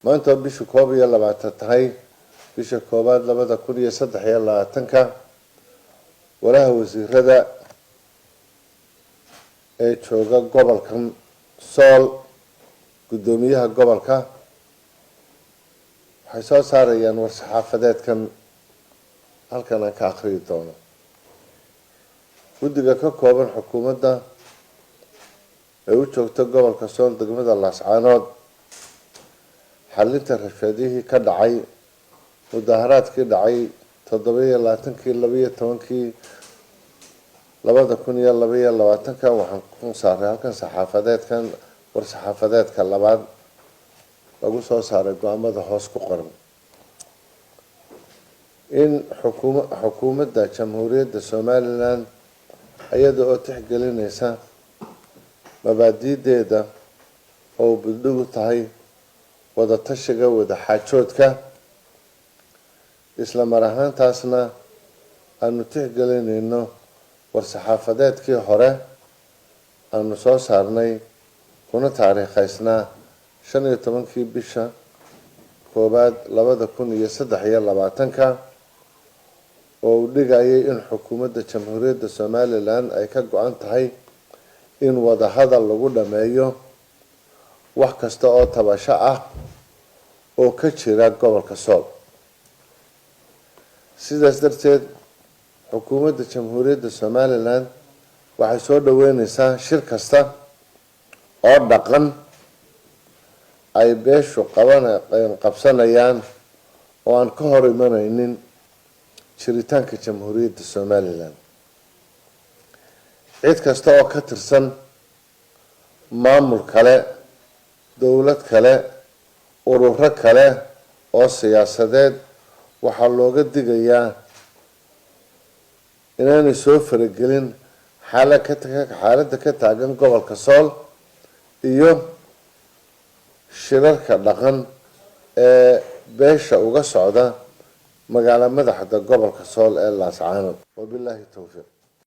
maanta bisha 21 tahay bisha koobaad 2023 walaha wasiirada ee jooga gobolkan Sool gudoomiyaha gobolka waxay soo saarayaan war-saxaafadeedkan halkan aan ka akhriyo doono guddiga ka kooban xukuumadda ee u joogta gobolka Sool degmada Laascaanood xalinta rabshadihii ka dhacay mudaharaadkii dhacay 27-12 2022 waxaan ku saaray halkan saxaafadeedkan war-saxaafadeedka labaad lagu soo saaray go'aamada hoos ku qoran in xukuumadda Jamhuuriyadda Somaliland iyada oo tixgelinaysa mabaadi'deeda oo bulshadu tahay wada tashiga wada xaajoodka isla mar ahaantaasna aanu tixgelinayno war-saxaafadeedkii hore aanu soo saarnay kuna taariikhaysnaa 15 bisha koobaad 2023 oo uu dhigayay in xukuumadda Jamhuuriyadda Somaliland ay ka go'an tahay in wada hadal lagu dhameeyo wax kasta oo tabasho ah oo ka jira gobolka Sool sidaas darteed xukuumadda Jamhuuriyadda Somaliland waxay soo dhaweynaysaa shir kasta oo dhaqan ay beeshu qabsanayaan oo aan ka hor imanaynin jiritaanka Jamhuuriyadda Somaliland cid kasta oo ka tirsan maamul kale dowlad kale ururo kale oo siyaasadeed waxaa looga digayaa inaanay soo faragelin xaaladda ka taagan gobolka Sool iyo shirarka dhaqan ee beesha uga socda magaala madaxda gobolka Sool ee Laascaanood wabillahi tawfiiq